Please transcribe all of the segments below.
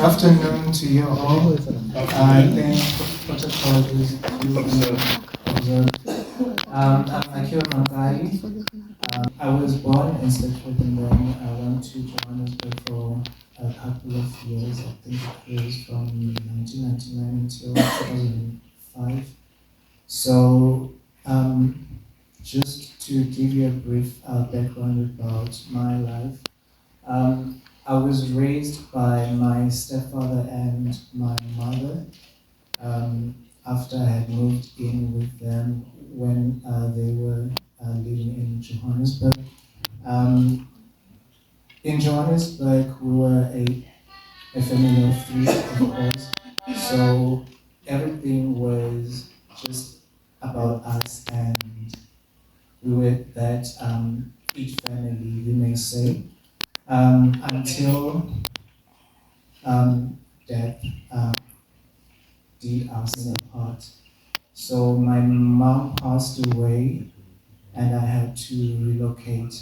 afternoon to you all. I think protocol is observed. I'm Akhiwe Mankayi. I was born in Stratford and then I went to Johannesburg for a couple of years. I think it was from 1999 until 2005. So, just to give you a brief background about my life. I was raised by my stepfather and my mother after I had moved in with them when they were living in Johannesburg. In Johannesburg, we were a family of three, of course, so everything was just about us, and we were that each family, you may say, until death did us apart. So my mom passed away, and I had to relocate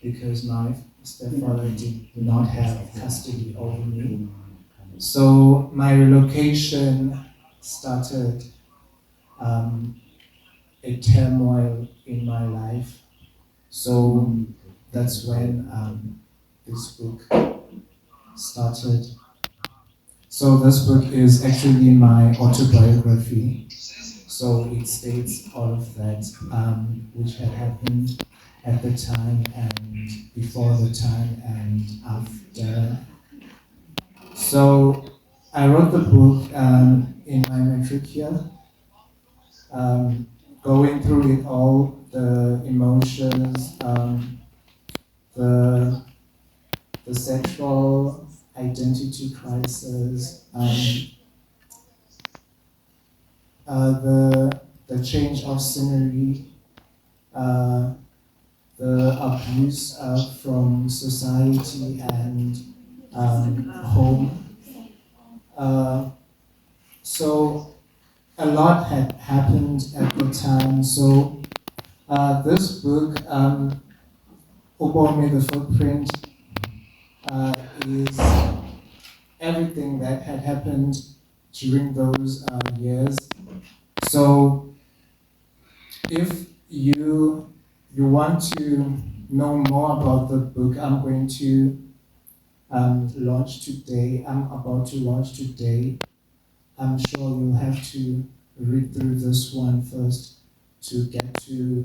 because my stepfather did not have custody over me. So my relocation started a turmoil in my life. So that's when this book started. So this book is actually my autobiography. So it states all of that which had happened at the time and before the time and after. So I wrote the book in my matric year, going through it all, the emotions, the sexual identity crisis, the change of scenery, the abuse from society and home. So a lot had happened at the time. So this book, Ubomi the Footprint, is everything that had happened during those years. So if you want to know more about the book I'm going to launch today, I'm about to launch today, I'm sure you'll have to read through this one first to get to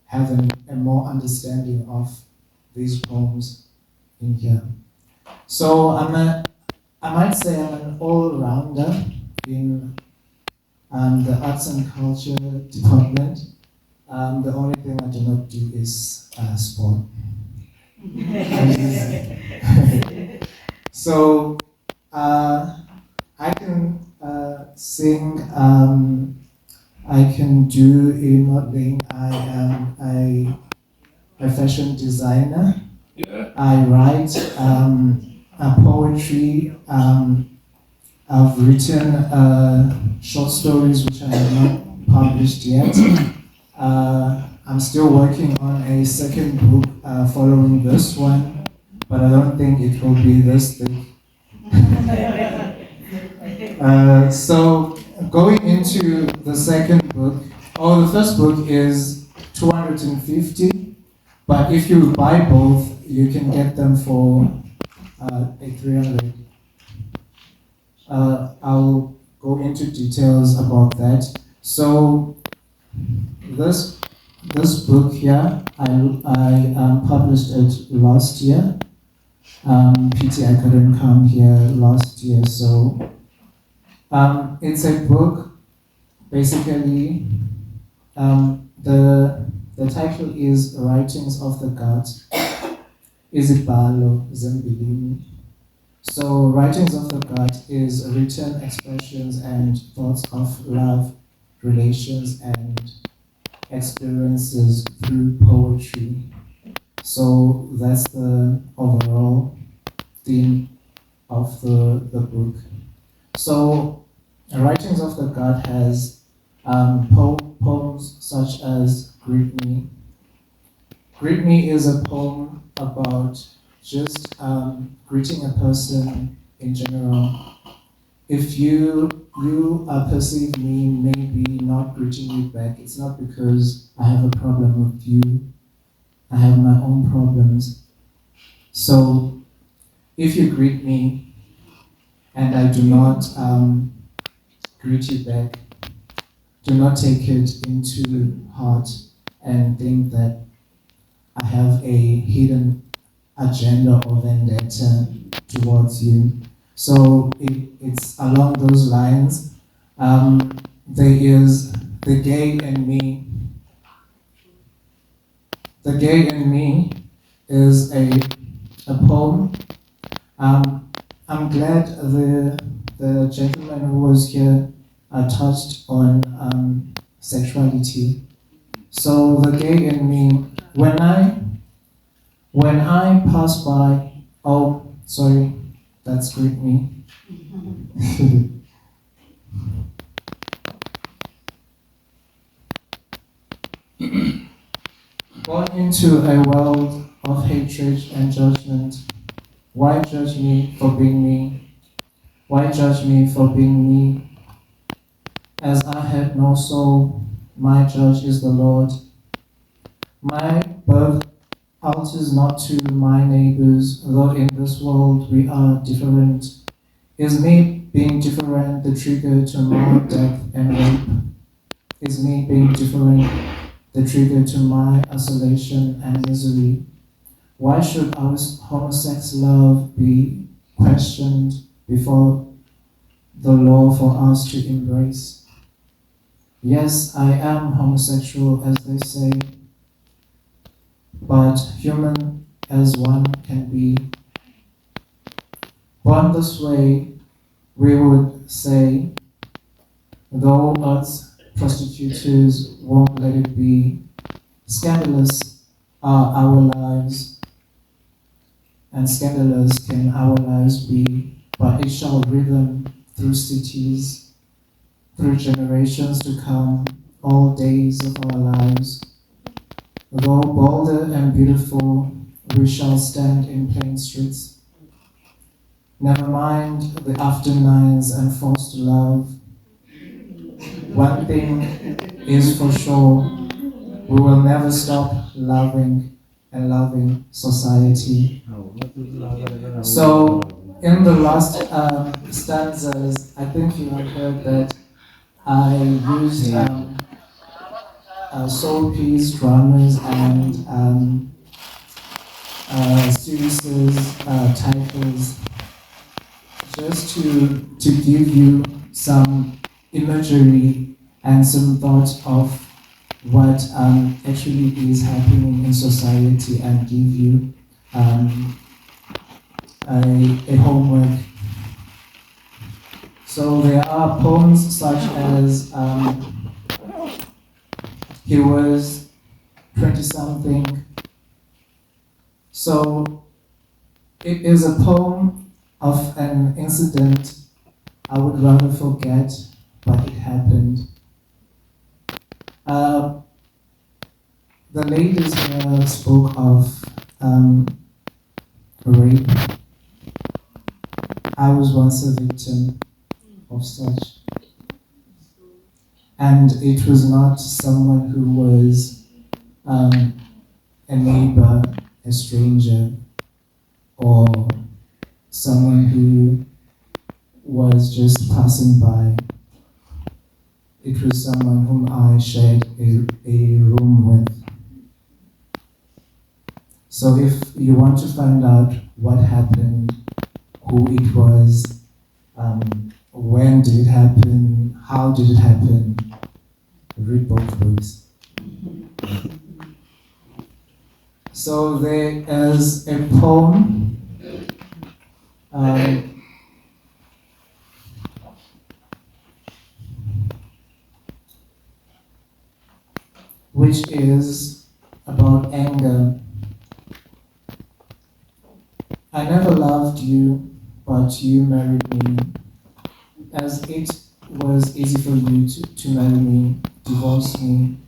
have a more understanding of these poems in here. So I might say I'm an all-rounder in the arts and culture department. The only thing I do not do is sport. So I can sing, I can do modeling, I am a fashion designer. Yeah. I write poetry. I've written short stories which I have not published yet. I'm still working on a second book following this one, but I don't think it will be this thick. So going into the second book, the first book is 250, but if you buy both, you can get them for a 300. I'll go into details about that. So this book here, I published it last year. PT, I couldn't come here last year, so it's a book. Basically, the title is Writings of the Gods, Izibhalo Zembilini. So, Writings of the God is written expressions and thoughts of love, relations, and experiences through poetry. So, that's the overall theme of the book. So, Writings of the God has poems such as Greet Me. Greet Me is a poem about just greeting a person in general. If you perceive me maybe not greeting you back, it's not because I have a problem with you. I have my own problems. So if you greet me and I do not greet you back, do not take it into heart and think that I have a hidden agenda or vendetta towards you. So it's along those lines. There is the gay in me. The gay in me is a poem. I'm glad the gentleman who was here touched on sexuality. So the gay in me, when I pass by, oh, sorry, that's great me. Born into a world of hatred and judgment, why judge me for being me? Why judge me for being me? As I had no soul, my judge is the Lord. My birth alters not to my neighbors, though in this world we are different. Is me being different the trigger to more death and rape? Is me being different the trigger to my isolation and misery? Why should our homosex love be questioned before the law for us to embrace? Yes, I am homosexual, as they say, but human as one can be. Born this way, we would say, though us prostitutes won't let it be. Scandalous are our lives, and scandalous can our lives be, but it shall rhythm through cities, through generations to come, all days of our lives. Though bolder and beautiful, we shall stand in plain streets. Never mind the after nines and forced love. One thing is for sure, we will never stop loving and loving society. So, in the last stanzas, I think you have heard that I used soul piece, dramas, and series titles just to give you some imagery and some thoughts of what actually is happening in society and give you a homework. So there are poems such as he was 20-something. So it is a poem of an incident I would rather forget, but it happened. The ladies here spoke of rape. I was once a victim of such. And it was not someone who was a neighbor, a stranger, or someone who was just passing by. It was someone whom I shared a room with. So if you want to find out what happened, who it was, when did it happen, how did it happen, read both books. So there is a poem which is about anger. I never loved you, but you married me. As it was easy for you to marry me, divorce me.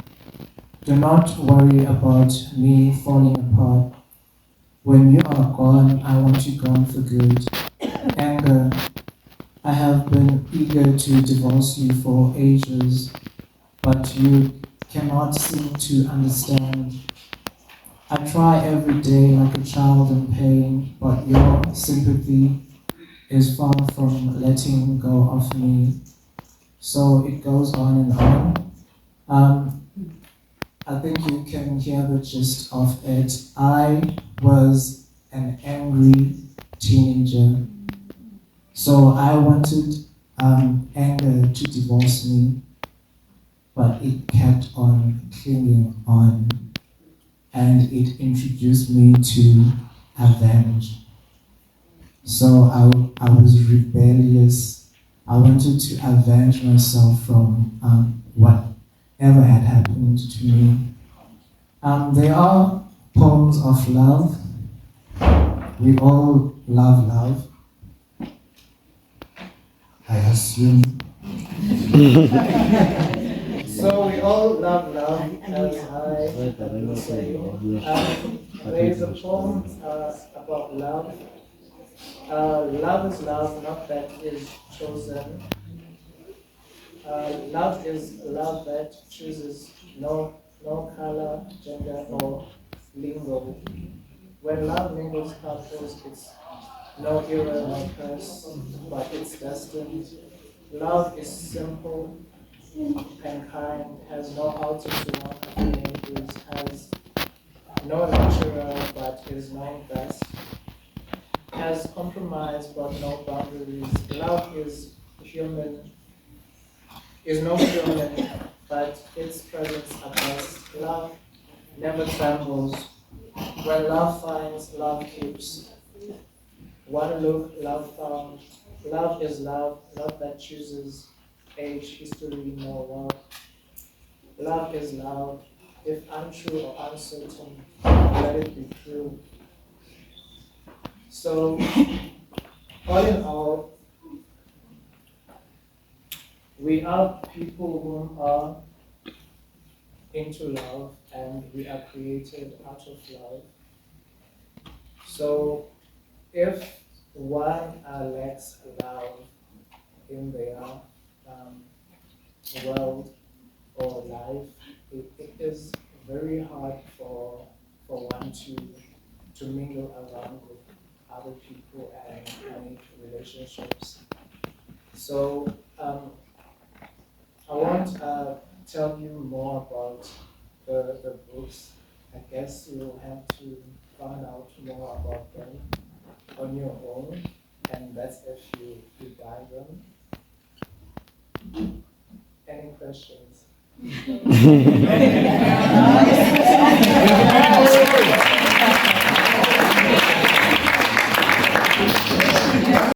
Do not worry about me falling apart. when you are gone, I want you gone for good. Anger, I have been eager to divorce you for ages, but you cannot seem to understand. I try every day like a child in pain, but your sympathy is far from letting go of me. So it goes on and on. Um, I think you can hear the gist of it. I was an angry teenager, so I wanted anger to divorce me, but it kept on clinging on, and it introduced me to avenge. So I was rebellious. I wanted to avenge myself from whatever had happened to me. There are poems of love. We all love love, I assume. So we all love love, as I would say. There is a poem about love. Love is love, not that is chosen. Love is love that chooses no color, gender, or lingo. When love mingles couples, it's no era, no curse, but it's destined. Love is simple and kind, has no altitude, has no lecturer, but is known best, has compromise, but no boundaries. Love is human, is no human, but its presence at best. Love never trembles. When love finds, love keeps. One look, love found. Love is love, love that chooses age, history, no love. Love is love. If untrue or uncertain, let it be true. So, all in all, we are people who are into love and we are created out of love. So, if one lacks love in their um, world or life, it is very hard for one to mingle around with other people and make relationships. So I won't tell you more about the books. I guess you'll have to find out more about them on your own, and that's if you buy them. Any questions?